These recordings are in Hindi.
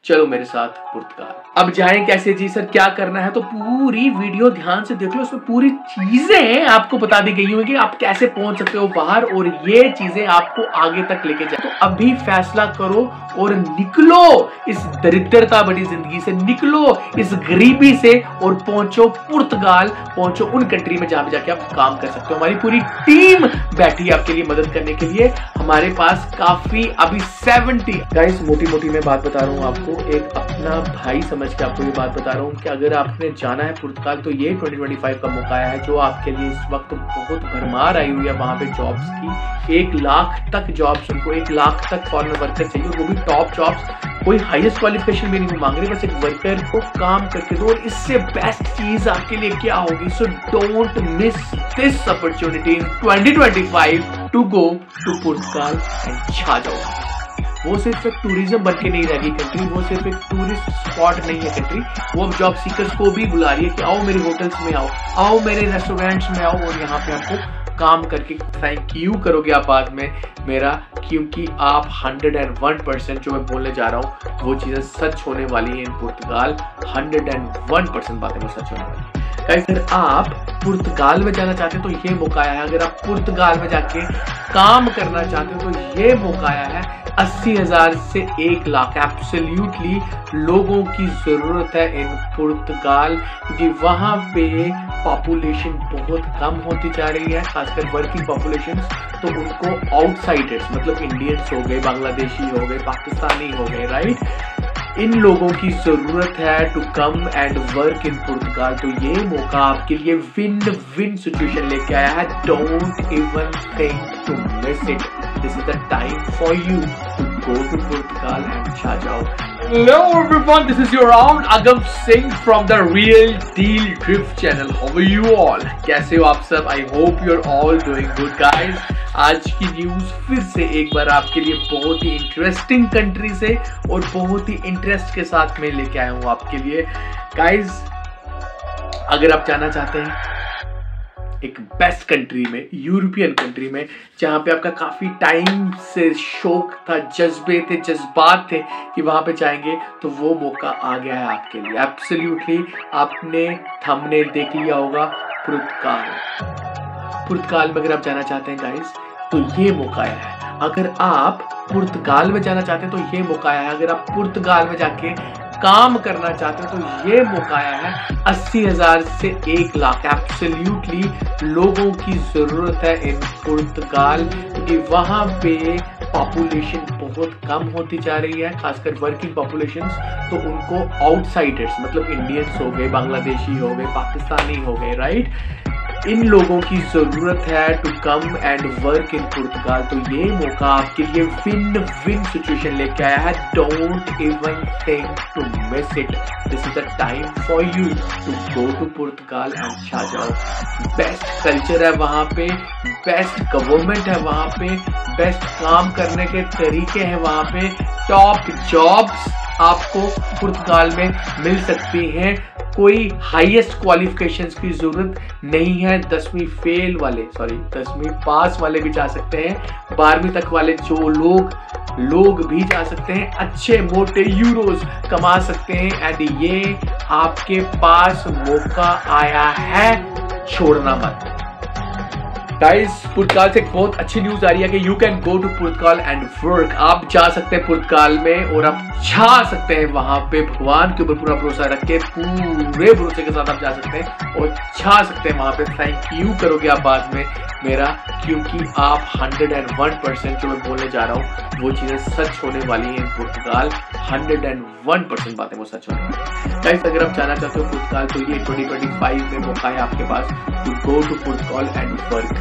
चलो मेरे साथ पुर्तगाल। अब जाएं कैसे जी सर, क्या करना है? तो पूरी वीडियो ध्यान से देख लो, उसमें पूरी चीजें आपको बता दी गई होंगी आप कैसे पहुंच सकते हो बाहर, और ये चीजें आपको आगे तक लेके जाए। तो अभी फैसला करो और निकलो इस दरिद्रता बड़ी जिंदगी से, निकलो इस गरीबी से और पहुंचो पुर्तगाल, पहुंचो उन कंट्री में जहां पे जाके आप काम कर सकते हो। हमारी पूरी टीम बैठी है आपके लिए मदद करने के लिए। हमारे पास काफी अभी 70 गाइस, मोटी मैं बात बता रहा हूँ आपको, एक अपना भाई समझ के आपको ये बात बता रहा हूँ कि अगर आपने जाना है पुर्तगाल तो ये 2025 का मौका आया है, जो आपके लिए इस वक्त बहुत भरमार आई हुई है वहां पे जॉब्स की। 1 लाख तक जॉब्स, उनको 1 लाख तक फॉरेन वर्कर चाहिए, वो भी टॉप जॉब्स, कोई हाईएस्ट क्वालिफिकेशन भी नहीं मांग रही, बस एक वर्कर को काम करके दो। और इससे बेस्ट चीज आपके लिए क्या होगी? So don't miss this opportunity in 2025 to go to Portugal and छा जाओ। वो सिर्फ एक टूरिज्म बन के नहीं रहेगी कंट्री, वो सिर्फ एक टूरिस्ट स्पॉट नहीं है कंट्री, वो अब जॉब सीकर्स को भी बुला रही है कि आओ मेरे होटल्स में आओ मेरे रेस्टोरेंट्स में आओ, और यहाँ पे आपको काम करके थैंक यू करोगे आप बाद में मेरा, क्योंकि आप 101% जो मैं बोलने जा रहा हूँ वो चीजें सच होने वाली है इन पुर्तगाल। 101% बातें वो सच होने वाली है। अगर आप पुर्तगाल में जाना चाहते हैं तो ये मौका आया है, अगर आप पुर्तगाल में जाके काम करना चाहते हो तो ये मौका आया है। 80,000 से 1 लाख एब्सोल्युटली लोगों की जरूरत है इन पुर्तगाल, क्योंकि वहां पे पॉपुलेशन बहुत कम होती जा रही है, खासकर वर्किंग पॉपुलेशन। तो उनको आउटसाइडर्स मतलब इंडियंस हो गए, बांग्लादेशी हो गए, पाकिस्तानी हो गए, राइट, इन लोगों की जरूरत है to come and work in Portugal. तो ये मौका आपके लिए विन विन सिचुएशन लेके आया है। Don't even think to miss it, this is the time for you to go to Portugal and छा जाओ। Hello everyone, this is your own Agam Singh from the Real Deal Drift channel. How are you all? कैसे हो आप सब? I hope you're all doing good guys. आज की न्यूज फिर से एक बार आपके लिए बहुत ही इंटरेस्टिंग कंट्री से और बहुत ही इंटरेस्ट के साथ में लेके आया हूँ आपके लिए गाइज। अगर आप जाना चाहते हैं एक बेस्ट कंट्री में, यूरोपियन कंट्री में, जहाँ पे आपका काफी टाइम से शौक था, जज्बे थे, जज्बात थे कि वहां पे जाएंगे, तो वो मौका आ गया है आपके लिए। एब्सोल्युटली आपने थंबनेल देख लिया होगा, पुर्तगाल में अगर आप जाना चाहते हैं गाइस तो ये मौका आया है। अगर आप पुर्तगाल में जाना चाहते हैं तो ये मौका आया है। अगर आप पुर्तगाल में जाके काम करना चाहते हो तो ये मौका आया है। 80,000 से 1 लाख एब्सोल्युटली लोगों की जरूरत है इन पुर्तगाल, क्योंकि वहां पे पॉपुलेशन बहुत कम होती जा रही है, खासकर वर्किंग पॉपुलेशंस। तो उनको आउटसाइडर्स मतलब इंडियंस हो गए, बांग्लादेशी हो गए, पाकिस्तानी हो गए, राइट, इन लोगों की जरूरत है to come and work in Portugal. तो ये मौका आपके लिए विन विन सिचुएशन लेके आया है। Don't even think to miss it, this is the time for you to go to Portugal and छा जाओ। बेस्ट कल्चर है वहां पे, बेस्ट गवर्नमेंट है वहां पे, बेस्ट काम करने के तरीके हैं वहां पे, टॉप जॉब्स आपको पुर्तगाल में मिल सकती हैं। कोई हाईएस्ट क्वालिफिकेशंस की जरूरत नहीं है। 10वीं फेल वाले, 10वीं पास वाले भी जा सकते हैं, 12वीं तक वाले जो लोग भी जा सकते हैं, अच्छे मोटे यूरोज कमा सकते हैं। एंड ये आपके पास मौका आया है, छोड़ना मत गाइस। पुर्तगाल से एक बहुत अच्छी न्यूज आ रही है कि you can go to Portugal and work. आप जा सकते हैं पुर्तगाल में और आप छा सकते हैं वहां पे। भगवान के ऊपर पूरा भरोसा रख के, पूरे भरोसे के साथ आप जा सकते हैं और छा सकते हैं वहां पे। थैंक यू करोगे आप बाद में मेरा, क्योंकि आप 101% जो मैं बोलने जा रहा हूँ वो चीजें सच होने वाली है इन पुर्तगाल। 101% बातें वो सच होने वाली है गाइस। अगर आप जाना चाहते हो पुर्तगाल तो ये 2025 में मौका है आपके पास to go to Portugal and work.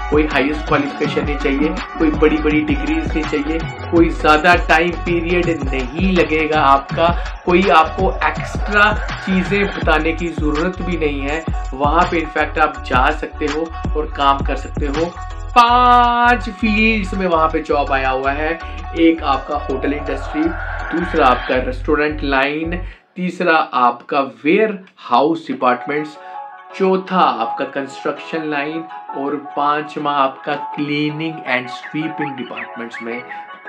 कोई हाईएस्ट क्वालिफिकेशन नहीं चाहिए, कोई बड़ी बड़ी डिग्रीज नहीं चाहिए, कोई ज्यादा टाइम पीरियड नहीं लगेगा आपका, कोई आपको एक्स्ट्रा चीजें बताने की जरूरत भी नहीं है। वहां पे इनफैक्ट आप जा सकते हो और काम कर सकते हो। 5 फील्ड्स में वहां पे जॉब आया हुआ है। एक आपका होटल इंडस्ट्री, दूसरा आपका रेस्टोरेंट लाइन, तीसरा आपका वेयर हाउस डिपार्टमेंट्स, चौथा आपका कंस्ट्रक्शन लाइन और 5वां आपका क्लीनिंग एंड स्वीपिंग डिपार्टमेंट्स में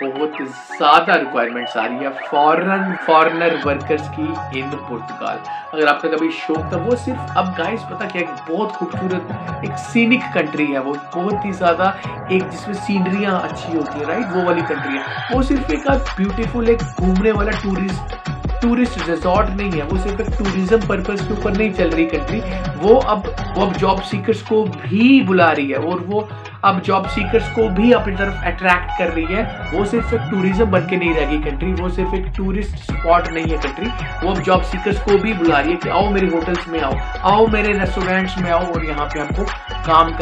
बहुत ज्यादा रिक्वायरमेंट्स आ रही है फॉरेनर वर्कर्स की इन पुर्तगाल। अगर आपका कभी शौक था, वो सिर्फ अब गाइस पता क्या, एक बहुत खूबसूरत एक सीनिक कंट्री है, वो बहुत ही ज्यादा एक जिसमें सीनरियां अच्छी होती है, राइट, वो वाली कंट्री है। वो सिर्फ एक ब्यूटीफुल एक घूमने वाला टूरिस्ट रिजॉर्ट नहीं है, वो सिर्फ एक टूरिज्म पर्पस के ऊपर नहीं चल रही कंट्री। वो अब जॉब सीकर्स को भी बुला रही है और वो अब जॉब सीकर्स को भी अपनी तरफ अट्रैक्ट कर रही है। वो सिर्फ एक टूरिज्म बन के नहीं रह गई कंट्री, वो सिर्फ एक टूरिस्ट स्पॉट नहीं है कंट्री, वो अब जॉब सीकर्स को भी बुला रही है कि आओ मेरे होटल्स में आओ मेरे रेस्टोरेंट्स में आओ और यहाँ पे आपको काम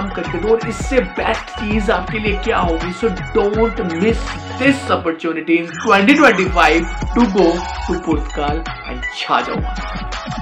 करके दो। और इससे बेस्ट चीज आपके लिए क्या होगी? So don't miss this opportunity in 2025 to go to Portugal and छा जाओ।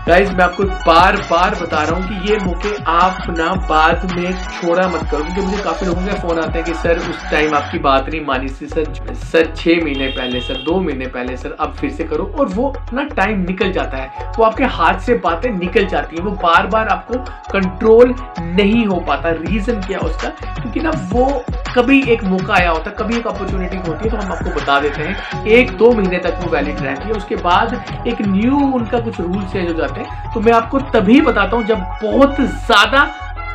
गाइस मैं आपको बार बार बता रहा हूँ कि ये मौके आप ना बाद में छोड़ा मत करो, क्योंकि मुझे काफी लोगों के फोन आते हैं कि सर उस टाइम आपकी बात नहीं मानी थी, सर 6 महीने पहले, सर 2 महीने पहले, सर अब फिर से करो। और वो ना टाइम निकल जाता है, वो आपके हाथ से बातें निकल जाती है, वो बार बार आपको कंट्रोल नहीं हो पाता। रीजन क्या है उसका? क्योंकि ना वो कभी एक मौका आया होता है, कभी एक अपॉर्चुनिटी होती है, तो हम आपको बता देते हैं 1-2 महीने तक वो वैलिड रहती है, उसके बाद एक न्यू उनका कुछ रूल चेंज हो जाते हैं। तो मैं आपको तभी बताता हूं जब बहुत ज्यादा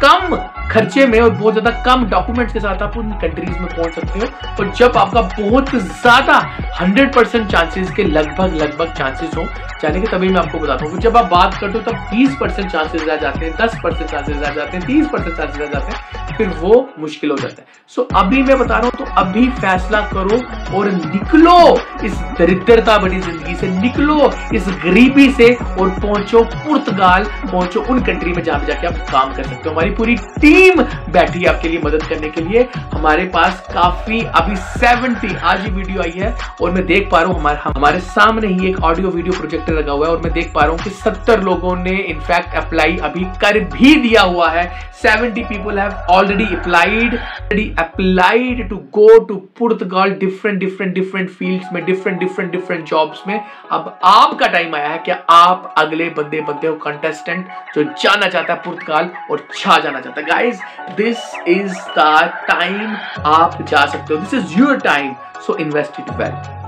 कम खर्चे में और बहुत ज्यादा कम डॉक्यूमेंट्स के साथ आप उन कंट्रीज में पहुंच सकते हो, और जब आपका बहुत ज्यादा 100% चांसेस के लगभग चांसेस हो जाने के, तभी मैं आपको बताता हूँ। जब आप बात करते हो तब 20% चांसेस रह जाते हैं, 10% चांसेस रह जाते हैं, 30% चांसेस रह जाते हैं, फिर वो मुश्किल हो जाता है। सो अभी मैं बता रहा हूं, तो अभी फैसला करो और निकलो इस दरिद्रता भरी जिंदगी से, निकलो इस गरीबी से और पहुंचो पुर्तगाल, पहुंचो उन कंट्री में जहां पे जाके आप काम कर सकते हो। हमारी पूरी टीम बैठी है आपके लिए मदद करने के लिए। हमारे पास काफी अभी 70 आज ही वीडियो आई है और मैं देख पा रहा हूँ हमारे सामने ही एक ऑडियो वीडियो प्रोजेक्टर लगा हुआ है और मैं देख पा रहा हूँ कि 70 लोगों ने इनफैक्ट अप्लाई अभी कर भी दिया हुआ है। 70 people have already applied to go to Portugal different fields में, different jobs में। अब आपका टाइम आया है कि आप अगले बंदे बनते हो कंटेस्टेंट जो जाना चाहता है पुर्तगाल और छा जाना चाहता है। Guys this is the time, आप जा सकते हो, this is your time, so invest it well.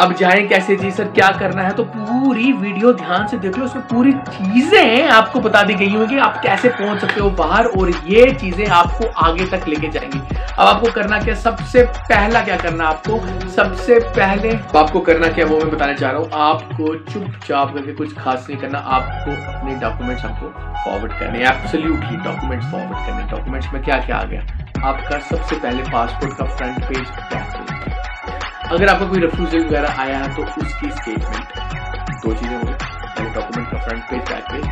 अब जाएं कैसे जी सर, क्या करना है? तो पूरी वीडियो ध्यान से देख लो, उसमें पूरी चीजें आपको बता दी गई होंगी कि आप कैसे पहुंच सकते हो बाहर, और ये चीजें आपको आगे तक लेके जाएंगी। अब आपको करना क्या? सबसे पहला क्या करना आपको? सबसे पहले आपको करना क्या वो मैं बताने जा रहा हूँ। आपको चुपचाप करके कुछ खास नहीं करना, आपको अपने डॉक्यूमेंट्स आपको फॉरवर्ड करने, एब्सोल्युटली डॉक्यूमेंट्स फॉरवर्ड करने। डॉक्यूमेंट्स में क्या क्या आ गया? आपका सबसे पहले पासपोर्ट का फ्रंट पेज, बैक पेज। अगर आपका कोई रिफ्यूजल वगैरह आया है तो उसकी स्टेटमेंट, 2 चीजें होंगी, पहले डॉक्यूमेंट का फ्रंट पेज, बैक पेज,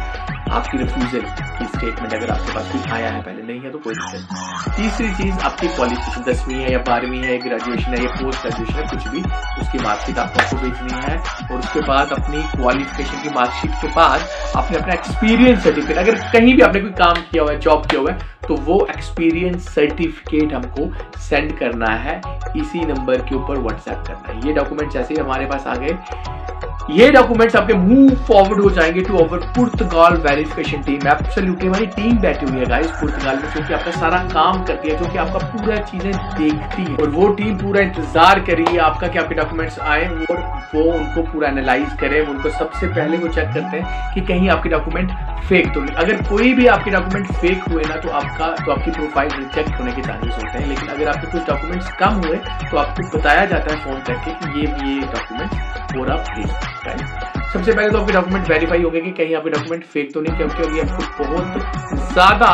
आपकी रिफ्यूजल की स्टेटमेंट अगर आपके पास कुछ आया है, पहले नहीं है तो कोई दिक्कत। तीसरी चीज आपकी क्वालिफिकेशन, 10वीं है या 12वीं है, ग्रेजुएशन है या पोस्ट ग्रेजुएशन है, कुछ भी, उसकी मार्कशीट आपको भेजनी है। और उसके बाद अपनी क्वालिफिकेशन की मार्कशीट के बाद आपने अपना एक्सपीरियंस सर्टिफिकेट, अगर कहीं भी आपने कोई काम किया हुआ है, जॉब किया हुआ है, तो वो एक्सपीरियंस सर्टिफिकेट हमको सेंड करना है, इसी नंबर के ऊपर व्हाट्सएप करना है। ये डॉक्यूमेंट जैसे ही हमारे पास आ गए, ये डॉक्यूमेंट्स आपके मूव फॉरवर्ड हो जाएंगे to our Portugal verification team. Absolutely हमारी टीम बैठी हुई है गाइस पुर्तगाल में, जो कि आपका सारा काम करती है, जो कि आपका पूरा चीजें देखती है, और वो टीम पूरा इंतजार कर रही है आपका कि आपके डॉक्यूमेंट्स आए और वो उनको पूरा एनालाइज करें। उनको सबसे पहले वो चेक करते हैं कि कहीं आपके डॉक्यूमेंट फेक तो नहीं। अगर कोई भी आपके डॉक्यूमेंट फेक हुए ना तो आपकी प्रोफाइल रिजेक्ट होने के चांसेस होते हैं। लेकिन अगर आपके कुछ डॉक्यूमेंट्स कम हुए तो आपको बताया जाता है फोन करके कि ये डॉक्यूमेंट और आप भेज सकते हैं। सबसे पहले तो आपके डॉक्यूमेंट वेरीफाई होंगे कि कहीं आपके डॉक्यूमेंट फेक तो नहीं, क्योंकि अभी आपको बहुत ज्यादा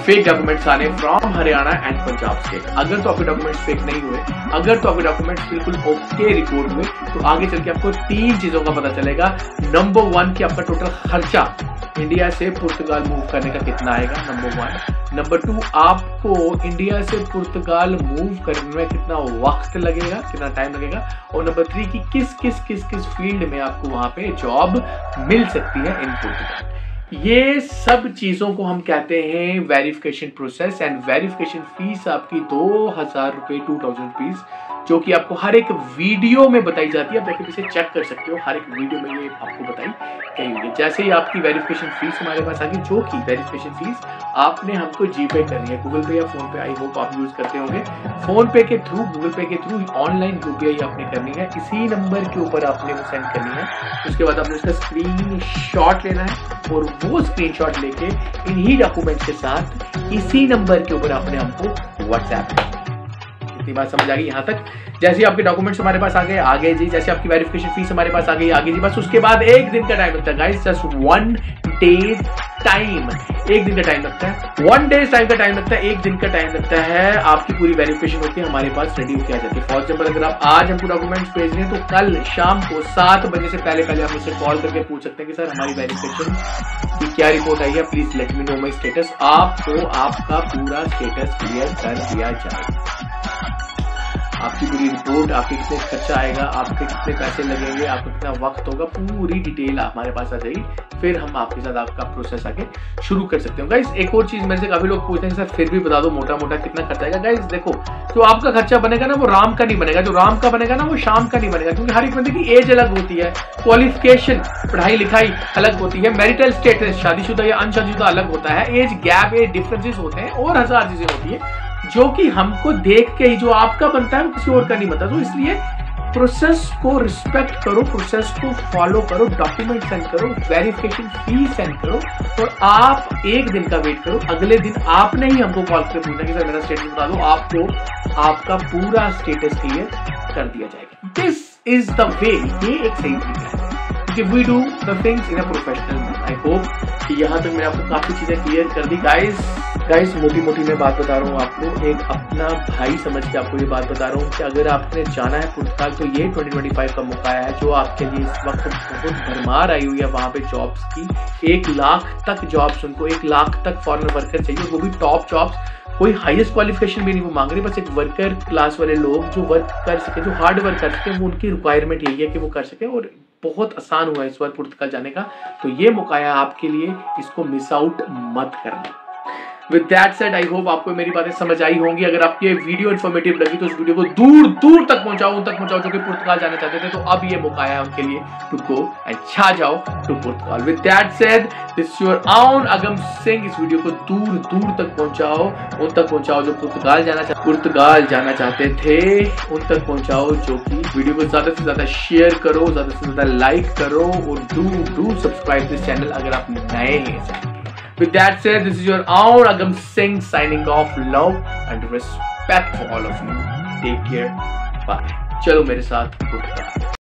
फेक डॉक्यूमेंट्स आने from Haryana and Punjab state. अगर तो आपके डॉक्यूमेंट्स फेक नहीं हुए, अगर तो आपके डॉक्यूमेंट्स बिल्कुल ओके रिपोर्ट हुए, तो आगे चल के आपको 3 चीजों का पता चलेगा। नंबर 1 कि आपका टोटल खर्चा इंडिया से पुर्तगाल मूव करने का कितना आएगा, नंबर 1। नंबर 2, आपको इंडिया से पुर्तगाल मूव करने में कितना वक्त लगेगा, कितना टाइम लगेगा। और नंबर 3 कि किस फील्ड में आपको वहां पे जॉब मिल सकती है इन पुर्तगाल। ये सब चीजों को हम कहते हैं verification process. And verification fees आपकी 2000 रुपए, 2000 रुपीज, जो कि आपको हर एक वीडियो में बताई जाती है। आप जाके इसे चेक कर सकते हो, हर एक वीडियो में ये आपको बताई गई हुई है। जैसे ही आपकी वेरिफिकेशन फीस हमारे पास आ गई, जो कि वेरिफिकेशन फीस आपने हमको जीपे करनी है, गूगल पे या फोन पे, आई होप आप यूज करते होंगे। फोन पे के थ्रू, गूगल पे के थ्रू ऑनलाइन यूपीआई आपने करनी है, इसी नंबर के ऊपर आपने वो सेंड करनी है। उसके बाद आपने उसका स्क्रीन शॉट लेना है और वो स्क्रीन शॉट लेके इन्हीं डॉक्यूमेंट्स के साथ इसी नंबर के ऊपर आपने हमको व्हाट्सएप। इतनी बात समझ आ गई यहाँ तक? जैसे ही आपके डॉक्यूमेंट्स हमारे पास आ गए जी, जैसे आपकी वेरिफिकेशन फीस हमारे पास आ गई जी, बस उसके बाद एक दिन का टाइम लगता है गाइस, जस्ट 1 डे टाइम, एक दिन का टाइम लगता है, 1 डे टाइम का टाइम लगता है, एक दिन का टाइम लगता है। आपकी पूरी वेरिफिकेशन होती है, हमारे पास रेडी होकर आ जाती है। फॉर एग्जाम्पल अगर आप आज हमको डॉक्यूमेंट्स भेज रहे हैं तो कल शाम को 7 बजे से पहले आप मुझसे कॉल करके पूछ सकते हैं कि सर हमारी वेरिफिकेशन की क्या रिपोर्ट आई है, please let me know my status. आपको आपका पूरा स्टेटस क्लियर कर दिया जाएगा। आपकी पूरी रिपोर्ट, आपके कितने खर्चा आएगा, आपके कितने पैसे लगेंगे, आपका कितना वक्त होगा, पूरी डिटेल हमारे पास आ जाएगी। फिर हम आपके साथ आपका प्रोसेस आगे शुरू कर सकते हैं। गाइस एक और चीज मेरे से काफी लोग पूछते हैं सर फिर भी बता दो मोटा मोटा कितना खर्चा आएगा। गाइस देखो, जो आपका खर्चा बनेगा ना वो राम का नहीं बनेगा, जो राम का बनेगा ना वो शाम का नहीं बनेगा, क्योंकि हर एक बंदे की एज अलग होती है, क्वालिफिकेशन पढ़ाई लिखाई अलग होती है, मैरिटल स्टेटस शादीशुदा या अनशादीशुदा अलग होता है, एज गैप, एज डिफरेंसेस होते हैं और हजार चीजें होती है जो कि हमको देख के ही जो आपका बनता है वो किसी और का नहीं बनता। तो इसलिए प्रोसेस को रिस्पेक्ट करो, प्रोसेस को फॉलो करो, डॉक्यूमेंट सेंड करो, वेरिफिकेशन फीस सेंड करो और आप एक दिन का वेट करो। अगले दिन आपने ही हमको कॉल करके पूछना कि सर मेरा स्टेटस बता दो, आपको आपका पूरा स्टेटस क्लियर कर दिया जाएगा। दिस इज द वे, ये एक सही तरीका है कि we do the things in a professional manner. I hope कि यहाँ तक मैंने आपको काफी चीजें क्लियर कर दी। गाइस मोटी मोटी मैं बात बता रहा हूँ आपको, एक अपना भाई समझ के आपको ये बात बता रहा हूँ कि अगर आपने जाना है पुर्तगाल तो ये 2025 का मौका है जो आपके लिए इस वक्त बहुत भरमार आई हुई है वहां पे जॉब्स की। 1 लाख तक जॉब्स, उनको 1 लाख तक फॉरेन वर्कर चाहिए, वो भी टॉप जॉब्स, कोई हाईएस्ट क्वालिफिकेशन भी नहीं वो मांग रही, बस एक वर्कर क्लास वाले लोग जो वर्क कर सके, जो हार्ड वर्क कर सके, वो उनकी रिक्वायरमेंट यही है कि वो कर सके। और बहुत आसान हुआ है इस बार पुर्तगाल जाने का, तो ये मौका है आपके लिए, इसको मिस आउट मत करना। With that said I hope आपको मेरी बातें समझ आई होंगी। अगर आपको ये वीडियो इन्फॉर्मेटिव लगी तो इस वीडियो को दूर दूर तक पहुंचाओ, उन तक पहुंचाओ जो कि पुर्तगाल जाना चाहते थे। तो अब ये मौका है उनके लिए टू गो एंड छा जाओ to Portugal. With that said this your own Agam Singh, इस वीडियो को दूर दूर तक पहुंचाओ, उन तक पहुंचाओ जो पुर्तगाल जाना चाहते थे, उन तक पहुंचाओ। जो कि वीडियो को ज्यादा से ज्यादा शेयर करो, ज्यादा से ज्यादा लाइक करो और डू सब्सक्राइब दिस चैनल अगर आप नए हैं। With that said, this is your own Agam Singh signing off. Love and respect for all of you. Take care. Bye. चलो मेरे साथ